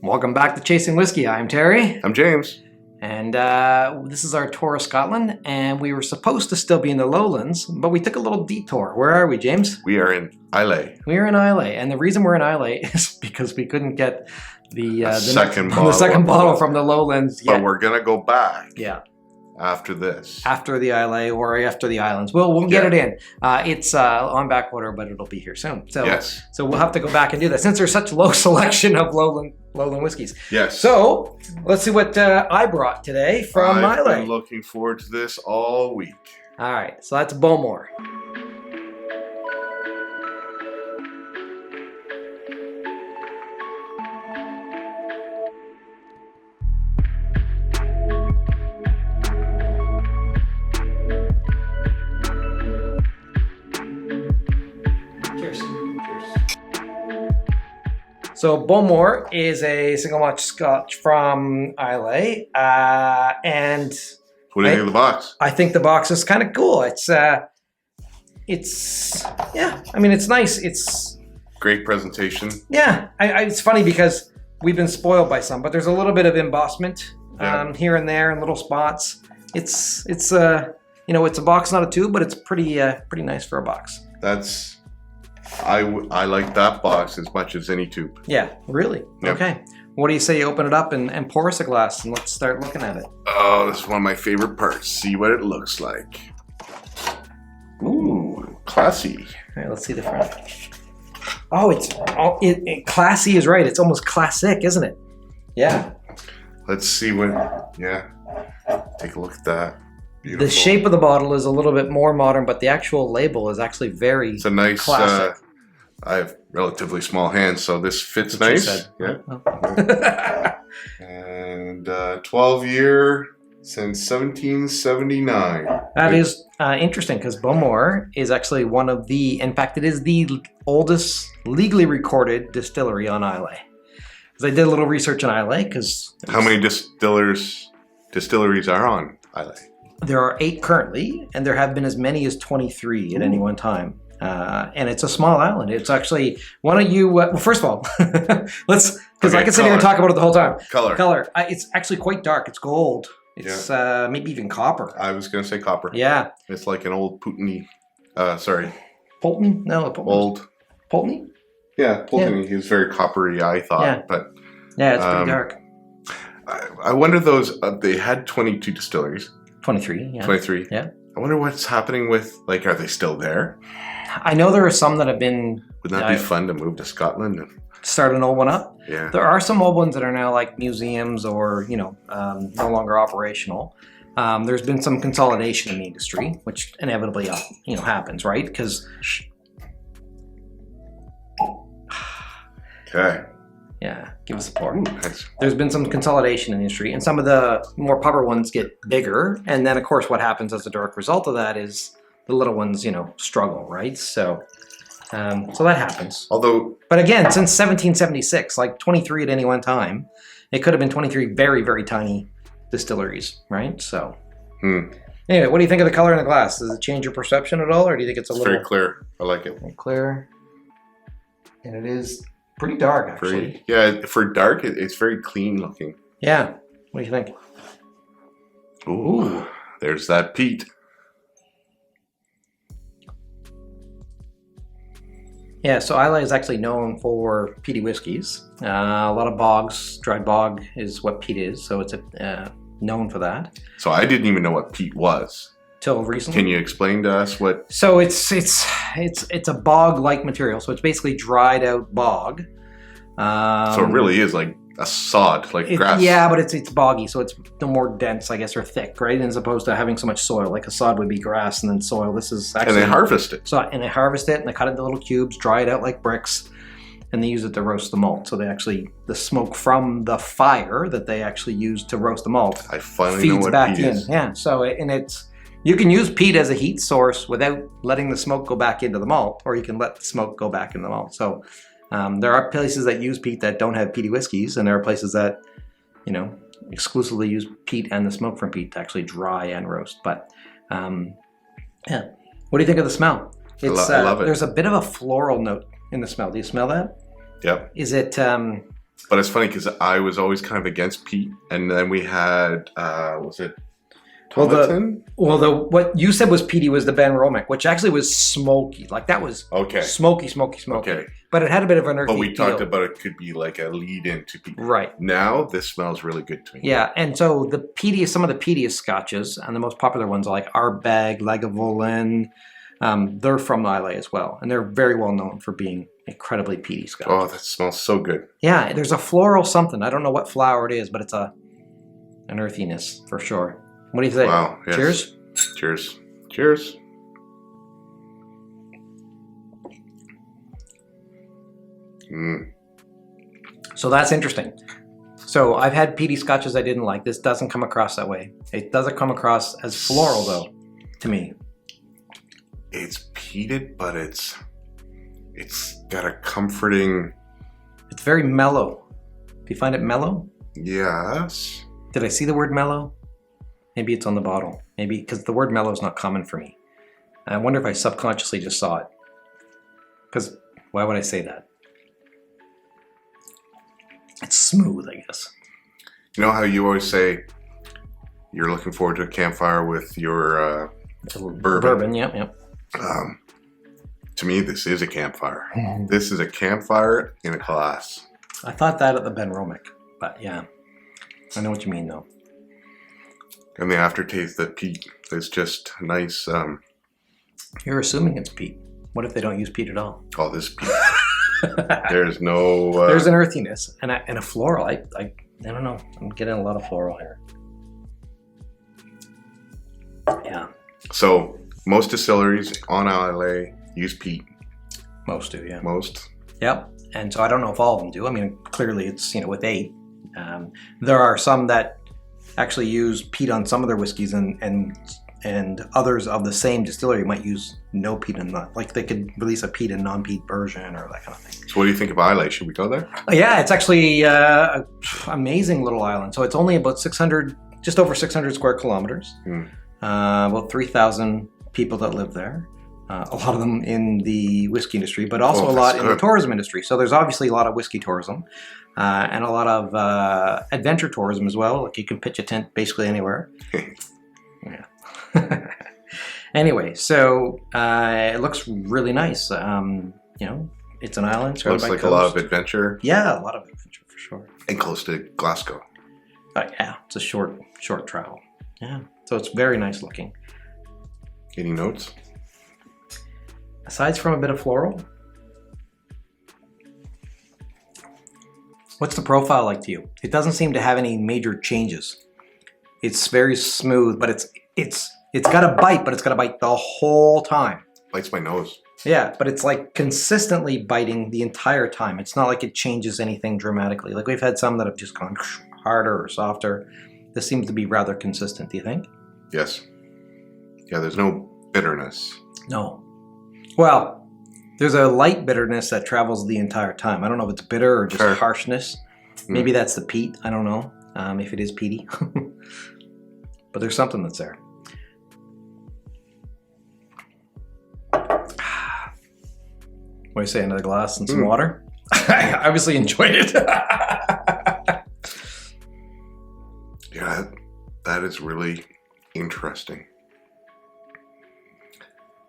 Welcome back to Chasing Whiskey. I'm Terry. I'm James. And this is our tour of Scotland. And we were supposed to still be in the Lowlands, but we took a little detour. Where are we, James? We are in Islay. We are in Islay. And the reason we're in Islay is because we couldn't get the second bottle from the Lowlands yet. But we're going to go back. Yeah. After this. After the Islay or after the islands. We'll get it in. It's on backwater, but it'll be here soon. So, yes. So we'll have to go back and do that since there's such low selection of Lowland whiskeys. Yes. So let's see what I brought today from Islay. I've been looking forward to this all week. All right. So that's Bowmore. So Bowmore is a single malt Scotch from Islay, and what do you think of the box? I think the box is kind of cool. It's yeah. I mean, it's nice. It's great presentation. Yeah, it's funny because we've been spoiled by some, but there's a little bit of embossment here and there in little spots. It's it's a box, not a tube, but it's pretty nice for a box. I like that box as much as any tube. Yeah, really? Yep. Okay. What do you say you open it up and pour us a glass and let's start looking at it? Oh, this is one of my favorite parts. See what it looks like. Ooh, classy. All right, let's see the front. Oh, classy is right. It's almost classic, isn't it? Yeah. Let's see what, take a look at that. Beautiful. The shape of the bottle is a little bit more modern, but the actual label is actually very It's a nice, classic. I have relatively small hands, so this fits nice. Yeah. Oh. And 12-year since 1779. That is interesting because Bowmore is actually one of in fact, it is the oldest legally recorded distillery on Islay. Because I did a little research on Islay because... How many distilleries are on Islay? There are 8 currently, and there have been as many as 23 at any one time. And it's a small island. It's actually, why don't you, well, first of all, because I can sit here and talk about it the whole time. Color. It's actually quite dark. It's gold. It's maybe even copper. I was going to say copper. Yeah. It's like an old Pulteney, Polton? No, Polton. Old. Pulteney? Yeah, Pulteney. He was very coppery, I thought. Yeah. But yeah, it's pretty dark. I wonder they had 22 distilleries. 23, yeah. 23. Yeah. I wonder what's happening with, are they still there? I know there are some that have been... Wouldn't that be fun to move to Scotland? And start an old one up? Yeah. There are some old ones that are now like museums or, no longer operational. There's been some consolidation in the industry, which inevitably, happens, right? Because... Okay. Yeah, give us a pour. Ooh, nice. There's been some consolidation in the industry, and some of the more pubber ones get bigger, and then of course what happens as a direct result of that is the little ones, struggle, right? So that happens. But again, since 1776, like 23 at any one time, it could have been 23 very, very tiny distilleries, right? So anyway, what do you think of the color in the glass? Does it change your perception at all, or do you think it's very clear? I like it. Very clear, and it is. Pretty dark, actually. For dark, it's very clean looking. Yeah. What do you think? Ooh, there's that peat. Yeah, so Islay is actually known for peaty whiskies. A lot of bogs, dry bog is what peat is, so it's known for that. So I didn't even know what peat was. Till recently. Can you explain to us what? So it's a bog-like material. So it's basically dried out bog. So it really is like a sod, like grass. Yeah, but it's boggy, so it's more dense, I guess, or thick, right? As opposed to having so much soil. Like a sod would be grass and then soil. This is actually... And they harvest it. And they harvest it and they cut it into little cubes, dry it out like bricks, and they use it to roast the malt. So the smoke from the fire that they actually use to roast the malt I finally know what back peat in. is. Yeah. So you can use peat as a heat source without letting the smoke go back into the malt, or you can let the smoke go back into the malt. So there are places that use peat that don't have peaty whiskeys, and there are places that, exclusively use peat and the smoke from peat to actually dry and roast. But yeah, what do you think of the smell? I love it. There's a bit of a floral note in the smell. Do you smell that? Yep. Is it? But it's funny because I was always kind of against peat, and then we had was it Tomatin? What you said was peaty was the Ben Romick, which actually was smoky. Like that was Okay. smoky. Okay. But it had a bit of an earthy But we talked feel. about it could be like a lead into peat. Right. Now this smells really good to me. Yeah, and so the peatiest, some of the peatiest scotches, and the most popular ones are like Ardbeg, Lagavulin. They're from Islay as well, and they're very well known for being incredibly peaty scotch. Oh, that smells so good. Yeah, there's a floral something. I don't know what flower it is, but it's an earthiness for sure. What do you think? Wow. Yes. Cheers. Cheers. Cheers. So that's interesting. So I've had peaty scotches I didn't like. This doesn't come across that way. It doesn't come across as floral though, to me. It's peated, but it's got a comforting. It's very mellow. Do you find it mellow? Yes. Did I see the word mellow? Maybe it's on the bottle. Maybe because the word mellow is not common for me. I wonder if I subconsciously just saw it. Because why would I say that? It's smooth, I guess. You know how you always say you're looking forward to a campfire with your bourbon? Yep. To me, this is a campfire. This is a campfire in a glass. I thought that at the Ben Romick, but yeah. I know what you mean, though. And the aftertaste, that peat is just nice. You're assuming it's peat. What if they don't use peat at all? Oh, this peat. There's no. There's an earthiness and a floral. I don't know. I'm getting a lot of floral here. Yeah. So most distilleries on Islay use peat. Most do, yeah. Most. Yep. And so I don't know if all of them do. I mean, clearly it's, with 8. There are some that actually use peat on some of their whiskeys, and others of the same distillery might use no peat in that. Like they could release a peat and non-peat version or that kind of thing. So what do you think of Islay? Should we go there? Yeah, it's actually an amazing little island. So it's only about 600, just over 600 square kilometers. About 3,000 people that live there. A lot of them in the whiskey industry, but also a lot in the tourism industry. So there's obviously a lot of whiskey tourism and a lot of adventure tourism as well. Like you can pitch a tent basically anywhere. Yeah. Anyway, so it looks really nice. It's an island. Looks like a lot of adventure. Yeah, a lot of adventure for sure. And close to Glasgow. Yeah, it's a short travel. Yeah, so it's very nice looking. Any notes? Aside from a bit of floral, what's the profile like to you? It doesn't seem to have any major changes. It's very smooth, but it's got a bite, but it's got a bite the whole time. Bites my nose. Yeah, but it's like consistently biting the entire time. It's not like it changes anything dramatically. Like we've had some that have just gone harder or softer. This seems to be rather consistent, do you think? Yes. Yeah, there's no bitterness. No. Well, there's a light bitterness that travels the entire time. I don't know if it's bitter or just harshness. Maybe that's the peat. I don't know if it is peaty. But there's something that's there. What do you say, another glass and some water? I obviously enjoyed it. Yeah, that is really interesting.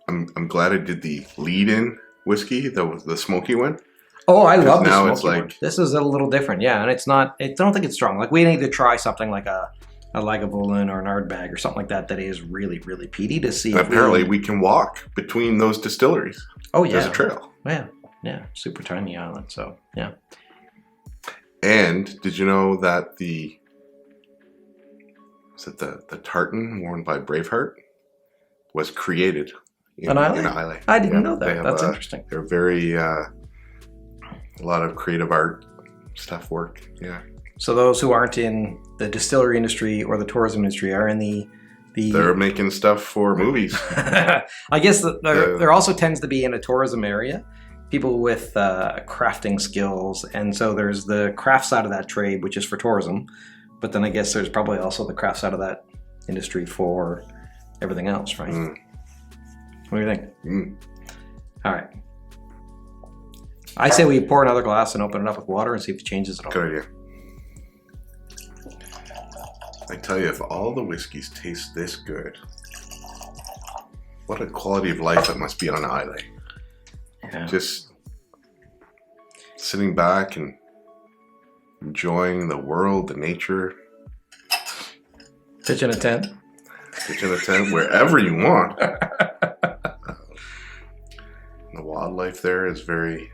I'm glad I did the lead-in whiskey, the smoky one. Oh, I love the now smoky one. This is a little different, yeah, and it's not. I don't think it's strong. Like we need to try something like a Lagavulin or an Ardbeg or something like that is really, really peaty to see. Apparently, we can walk between those distilleries. Oh yeah, there's a trail. Yeah, super tiny island. So yeah. And did you know that the tartan worn by Braveheart was created in Islay? I didn't know that. That's interesting. They're very a lot of creative art stuff work. Yeah. So those who aren't in the distillery industry or the tourism industry are in the they're making stuff for movies. I guess there also tends to be in a tourism area people with crafting skills, and so there's the craft side of that trade, which is for tourism, but then I guess there's probably also the craft side of that industry for everything else, right? What do you think? All right. I say we pour another glass and open it up with water and see if it changes at all. Good idea. I tell you, if all the whiskeys taste this good, what a quality of life it must be on Islay. Yeah. Just sitting back and enjoying the world, the nature. Pitch in a tent. Pitch in a tent wherever you want. The wildlife there is very,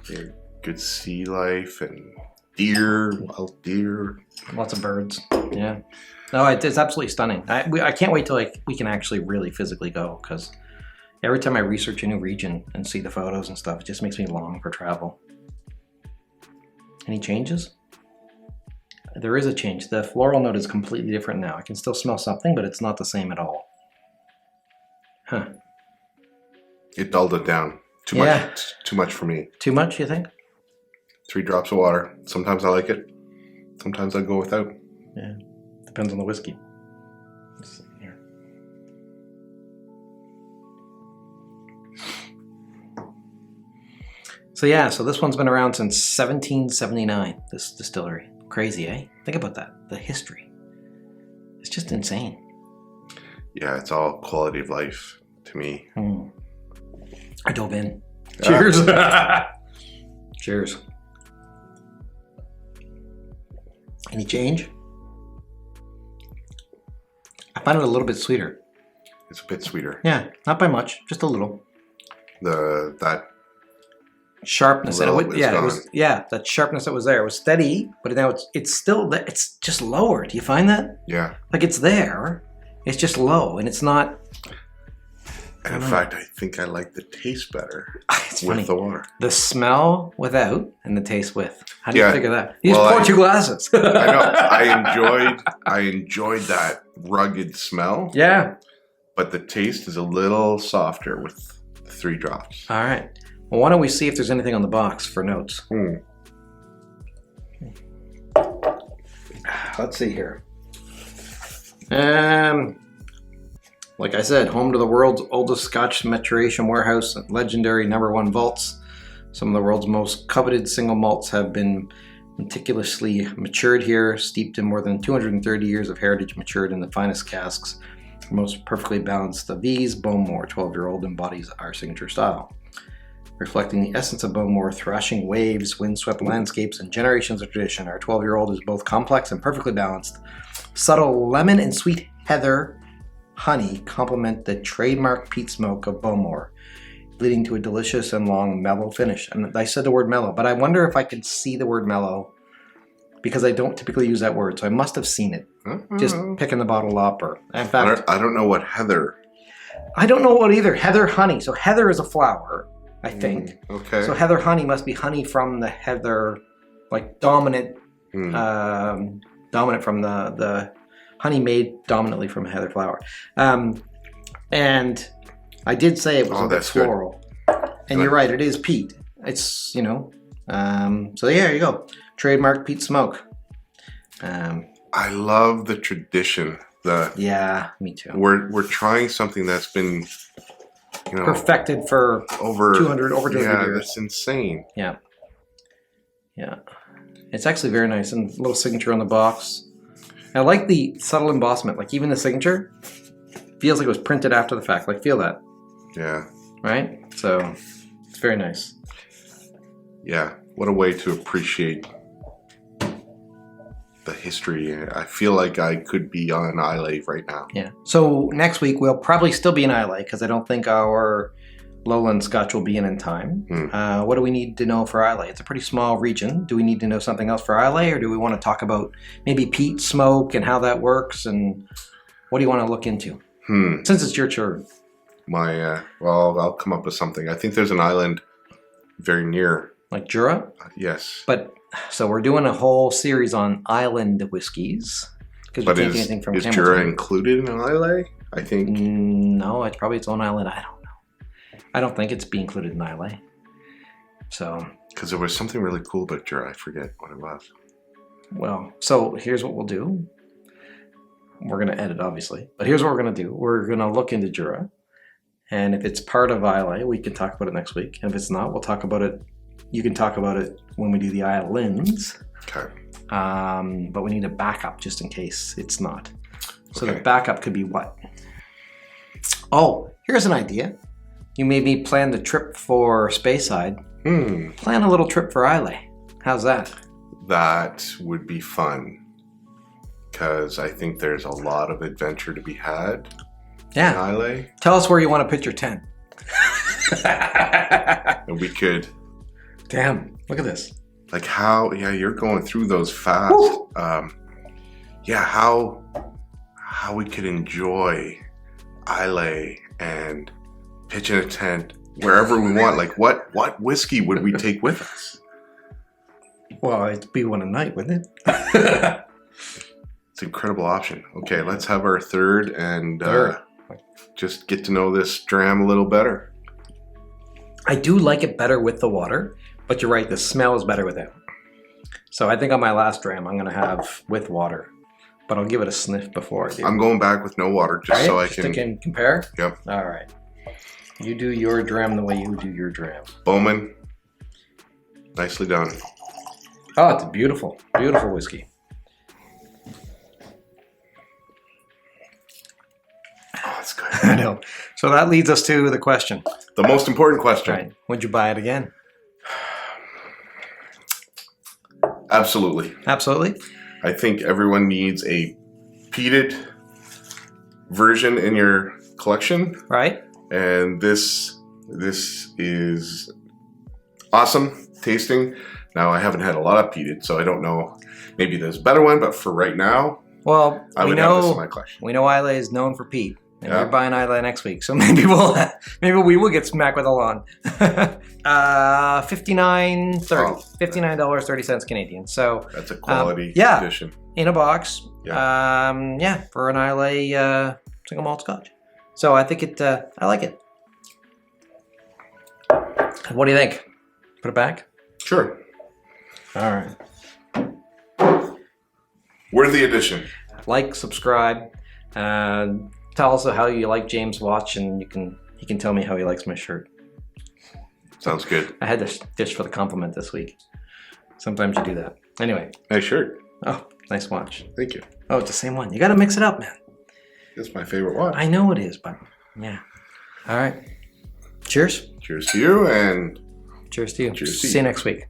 very good sea life and deer, wild deer. Lots of birds. Yeah. No, it's absolutely stunning. I can't wait till we can actually really physically go, because every time I research a new region and see the photos and stuff, it just makes me long for travel. Any changes? There is a change. The floral note is completely different now. I can still smell something, but it's not the same at all. Huh. It dulled it down. Too much. Too much for me. Too much, you think? 3 drops of water. Sometimes I like it. Sometimes I go without. Yeah. Depends on the whiskey. Let's see here. So yeah, so this one's been around since 1779, this distillery. Crazy, eh? Think about that. The history. It's just insane. Yeah, it's all quality of life to me. I dove in. Cheers. Cheers. Any change? I find it a little bit sweeter. It's a bit sweeter. Yeah, not by much, just a little. That Sharpness. And little is gone. that sharpness that was there. It was steady, but now it's still there. It's just lower. Do you find that? Yeah. Like it's there, it's just low, and it's not. And in fact, I think I like the taste better It's with funny. the water. The smell without and the taste with. How do you figure that? You Well, just pour 2 glasses. I know. I enjoyed that rugged smell. Yeah. But the taste is a little softer with 3 drops. All right. Well, why don't we see if there's anything on the box for notes? Let's see here. Like I said, home to the world's oldest Scotch maturation warehouse, legendary #1 vaults. Some of the world's most coveted single malts have been meticulously matured here, steeped in more than 230 years of heritage, matured in the finest casks. Most perfectly balanced of these, Bowmore 12-year-old embodies our signature style. Reflecting the essence of Bowmore, thrashing waves, windswept landscapes, and generations of tradition, our 12-year-old is both complex and perfectly balanced. Subtle lemon and sweet heather honey complement the trademark peat smoke of Bowmore, leading to a delicious and long mellow finish. And I said the word mellow, but I wonder if I could see the word mellow, because I don't typically use that word, so I must have seen it. Just picking the bottle up, or in fact, I don't know what heather. I don't know what either. Heather honey. So heather is a flower, I think. Okay. So heather honey must be honey from the heather, like dominant, dominant from the honey made dominantly from a heather flower. And I did say it was a bit floral. And you're right, it is peat. It's, so there you go. Trademark peat smoke. I love the tradition. Yeah, me too. We're trying something that's been perfected for over 200 years. Yeah, that's insane. Yeah. Yeah. It's actually very nice, and a little signature on the box. I like the subtle embossment. Like even the signature feels like it was printed after the fact. Like feel that. Yeah. Right? So it's very nice. Yeah. What a way to appreciate the history. I feel like I could be on Islay right now. Yeah. So next week we'll probably still be in Islay, because I don't think our Lowland Scotch will be in time. What do we need to know for Islay? It's a pretty small region. Do we need to know something else for Islay, or do we want to talk about maybe peat smoke and how that works, and what do you want to look into? Since it's your turn. Well, I'll come up with something. I think there's an island very near. Like Jura? Yes. But so we're doing a whole series on island whiskeys. But is Jura included in Islay? I think. No, it's probably its own island. I don't know. I don't think it's being included in Islay. So. Because there was something really cool about Jura. I forget what it was. Well, so here's what we'll do. We're going to edit, obviously. But here's what we're going to do. We're going to look into Jura. And if it's part of Islay, we can talk about it next week. And if it's not, we'll talk about it You can talk about it when we do the islands. Okay. But we need a backup just in case it's not. So Okay. the backup could be what? Oh, here's an idea. You maybe plan the trip for Speyside. Plan a little trip for Islay. How's that? That would be fun. Because I think there's a lot of adventure to be had in Yeah. Islay. Tell us where you want to pitch your tent. And we could, Damn, look at this. like how, yeah, you're going through those fast. Woo. Yeah, how we could enjoy Islay and pitch in a tent wherever we want. Like what whiskey would we take with us? Well, it'd be one a night, wouldn't it? It's an incredible option. Okay, let's have our third and Third. just get to know this dram a little better. I do like it better with the water, but you're right, the smell is better without. So I think on my last dram, I'm going to have with water, but I'll give it a sniff before I do. I'm going back with no water just so I Just can compare? Yep. All right. You do your dram the way you do your dram. Bowman, nicely done. Oh, it's a beautiful, beautiful whiskey. Oh, that's good. I know. So that leads us to the question. The most important question. Right. Would you buy it again? Absolutely. Absolutely. I think everyone needs a peated version in your collection, Right? and this is awesome tasting. Now I haven't had a lot of peated, so I don't know. Maybe there's a better one, but for right now, Well, I we would have this in know my collection. Islay is known for peat. And Yeah. we're buying Islay next week, so maybe we will get smacked with a lawn. $59.30. Oh. $59.30 Canadian. So That's a quality yeah. addition. in a box. Yeah. For an Islay single malt Scotch. So I think I like it. What do you think? Put it back? Sure. All right. Worthy addition. Like, subscribe. Tell us how you like James' watch, and he can tell me how he likes my shirt. Sounds good. I had to fish for the compliment this week. Sometimes you do that. Anyway. Nice shirt. Oh, nice watch. Thank you. Oh, it's the same one. You got to mix it up, man. That's my favorite one. I know it is, but yeah. All right. Cheers. Cheers to you, and Cheers to you. Cheers to See you. you next week.